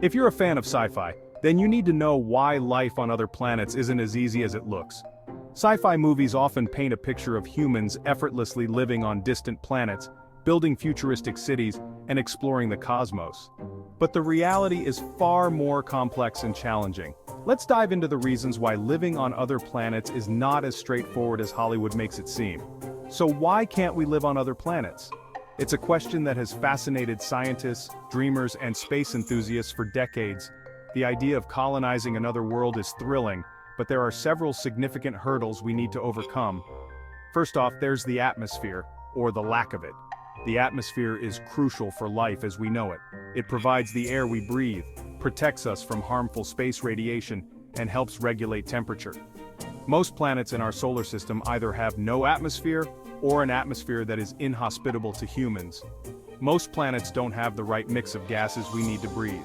If you're a fan of sci-fi, then you need to know why life on other planets isn't as easy as it looks. Sci-fi movies often paint a picture of humans effortlessly living on distant planets, building futuristic cities, and exploring the cosmos. But the reality is far more complex and challenging. Let's dive into the reasons why living on other planets is not as straightforward as Hollywood makes it seem. So why can't we live on other planets? It's a question that has fascinated scientists, dreamers, and space enthusiasts for decades. The idea of colonizing another world is thrilling, but there are several significant hurdles we need to overcome. First off, there's the atmosphere, or the lack of it. The atmosphere is crucial for life as we know it. It provides the air we breathe, protects us from harmful space radiation, and helps regulate temperature. Most planets in our solar system either have no atmosphere or an atmosphere that is inhospitable to humans. Most planets don't have the right mix of gases we need to breathe.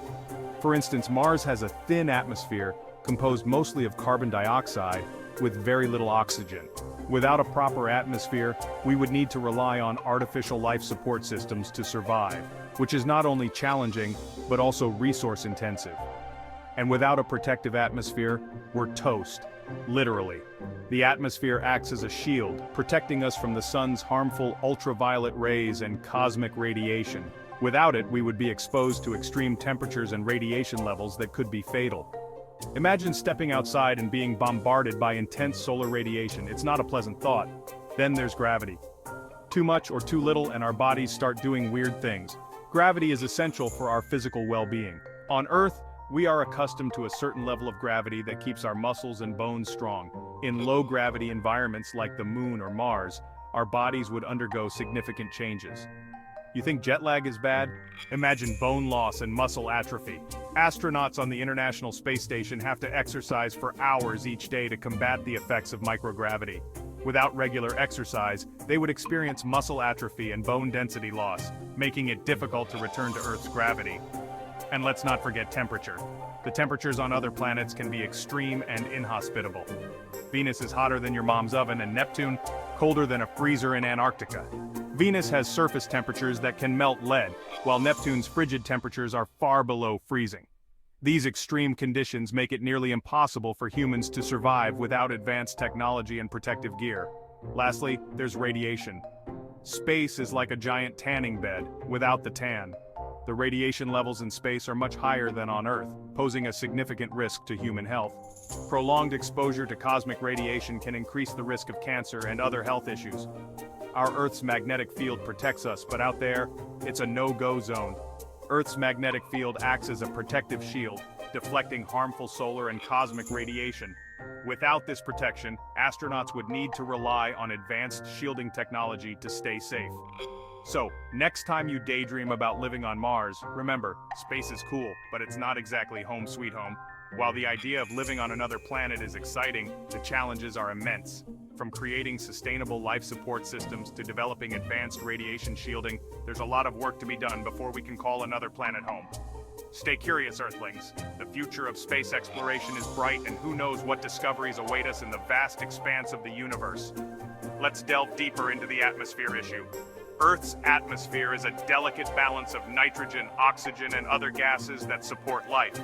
For instance, Mars has a thin atmosphere composed mostly of carbon dioxide with very little oxygen. Without a proper atmosphere, we would need to rely on artificial life support systems to survive, which is not only challenging, but also resource intensive. And without a protective atmosphere, we're toast. Literally. The atmosphere acts as a shield, protecting us from the sun's harmful ultraviolet rays and cosmic radiation. Without it, we would be exposed to extreme temperatures and radiation levels that could be fatal. Imagine stepping outside and being bombarded by intense solar radiation. It's not a pleasant thought. Then there's gravity. Too much or too little and our bodies start doing weird things. Gravity is essential for our physical well-being. On Earth, we are accustomed to a certain level of gravity that keeps our muscles and bones strong. In low-gravity environments like the Moon or Mars, our bodies would undergo significant changes. You think jet lag is bad? Imagine bone loss and muscle atrophy. Astronauts on the International Space Station have to exercise for hours each day to combat the effects of microgravity. Without regular exercise, they would experience muscle atrophy and bone density loss, making it difficult to return to Earth's gravity. And let's not forget temperature. The temperatures on other planets can be extreme and inhospitable. Venus is hotter than your mom's oven and Neptune, colder than a freezer in Antarctica. Venus has surface temperatures that can melt lead, while Neptune's frigid temperatures are far below freezing. These extreme conditions make it nearly impossible for humans to survive without advanced technology and protective gear. Lastly, there's radiation. Space is like a giant tanning bed, without the tan. The radiation levels in space are much higher than on Earth, posing a significant risk to human health. Prolonged exposure to cosmic radiation can increase the risk of cancer and other health issues. Our Earth's magnetic field protects us, but out there, it's a no-go zone. Earth's magnetic field acts as a protective shield, deflecting harmful solar and cosmic radiation. Without this protection, astronauts would need to rely on advanced shielding technology to stay safe. So, next time you daydream about living on Mars, remember, space is cool, but it's not exactly home sweet home. While the idea of living on another planet is exciting, the challenges are immense. From creating sustainable life support systems to developing advanced radiation shielding, there's a lot of work to be done before we can call another planet home. Stay curious, Earthlings. The future of space exploration is bright, and who knows what discoveries await us in the vast expanse of the universe. Let's delve deeper into the atmosphere issue. Earth's atmosphere is a delicate balance of nitrogen, oxygen, and other gases that support life.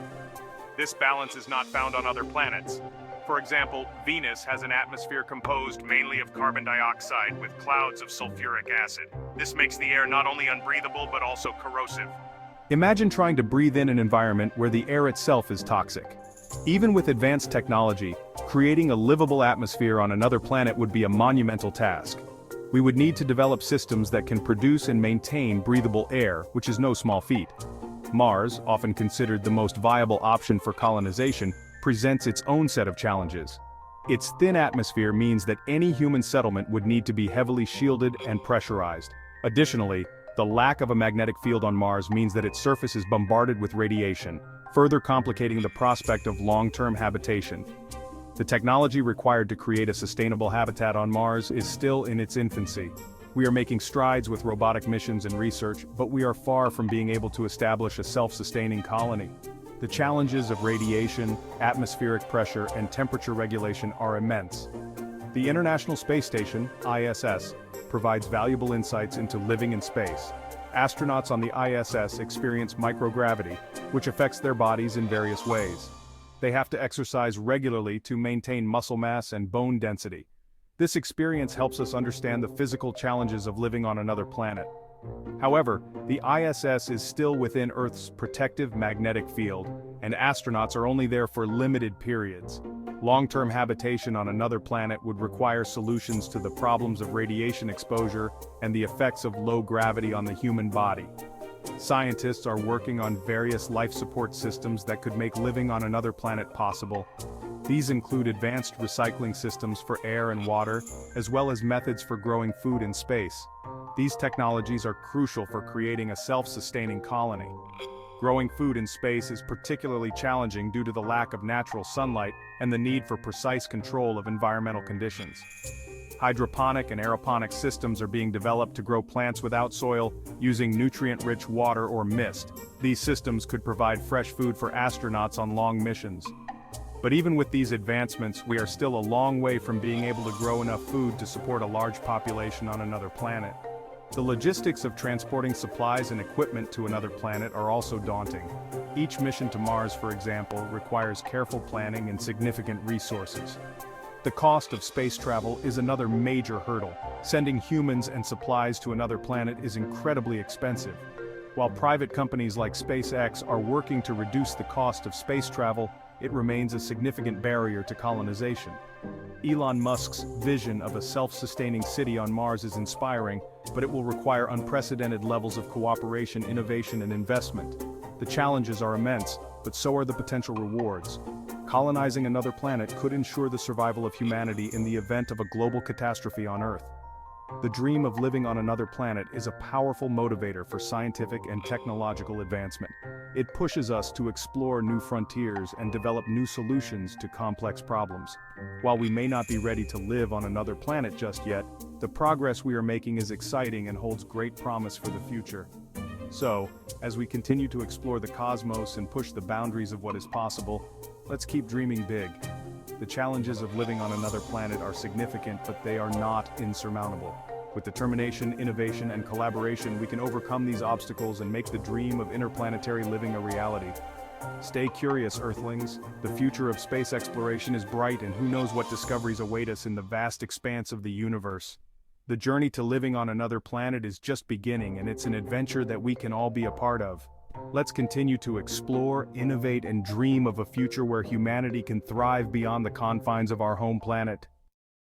This balance is not found on other planets. For example, Venus has an atmosphere composed mainly of carbon dioxide with clouds of sulfuric acid. This makes the air not only unbreathable but also corrosive. Imagine trying to breathe in an environment where the air itself is toxic. Even with advanced technology, creating a livable atmosphere on another planet would be a monumental task. We would need to develop systems that can produce and maintain breathable air, which is no small feat. Mars, often considered the most viable option for colonization, presents its own set of challenges. Its thin atmosphere means that any human settlement would need to be heavily shielded and pressurized. Additionally, the lack of a magnetic field on Mars means that its surface is bombarded with radiation, further complicating the prospect of long-term habitation. The technology required to create a sustainable habitat on Mars is still in its infancy. We are making strides with robotic missions and research, but we are far from being able to establish a self-sustaining colony. The challenges of radiation, atmospheric pressure, and temperature regulation are immense. The International Space Station, ISS, provides valuable insights into living in space. Astronauts on the ISS experience microgravity, which affects their bodies in various ways. They have to exercise regularly to maintain muscle mass and bone density. This experience helps us understand the physical challenges of living on another planet. However, the ISS is still within Earth's protective magnetic field, and astronauts are only there for limited periods. Long-term habitation on another planet would require solutions to the problems of radiation exposure and the effects of low gravity on the human body. Scientists are working on various life support systems that could make living on another planet possible. These include advanced recycling systems for air and water, as well as methods for growing food in space. These technologies are crucial for creating a self-sustaining colony. Growing food in space is particularly challenging due to the lack of natural sunlight and the need for precise control of environmental conditions. Hydroponic and aeroponic systems are being developed to grow plants without soil, using nutrient-rich water or mist. These systems could provide fresh food for astronauts on long missions. But even with these advancements, we are still a long way from being able to grow enough food to support a large population on another planet. The logistics of transporting supplies and equipment to another planet are also daunting. Each mission to Mars, for example, requires careful planning and significant resources. The cost of space travel is another major hurdle. Sending humans and supplies to another planet is incredibly expensive. While private companies like SpaceX are working to reduce the cost of space travel, it remains a significant barrier to colonization. Elon Musk's vision of a self-sustaining city on Mars is inspiring, but it will require unprecedented levels of cooperation, innovation, and investment. The challenges are immense, but so are the potential rewards. Colonizing another planet could ensure the survival of humanity in the event of a global catastrophe on Earth. The dream of living on another planet is a powerful motivator for scientific and technological advancement. It pushes us to explore new frontiers and develop new solutions to complex problems. While we may not be ready to live on another planet just yet, the progress we are making is exciting and holds great promise for the future. So, as we continue to explore the cosmos and push the boundaries of what is possible, let's keep dreaming big. The challenges of living on another planet are significant, but they are not insurmountable. With determination, innovation, and collaboration, we can overcome these obstacles and make the dream of interplanetary living a reality. Stay curious, Earthlings. The future of space exploration is bright, and who knows what discoveries await us in the vast expanse of the universe. The journey to living on another planet is just beginning, and it's an adventure that we can all be a part of. Let's continue to explore, innovate, and dream of a future where humanity can thrive beyond the confines of our home planet.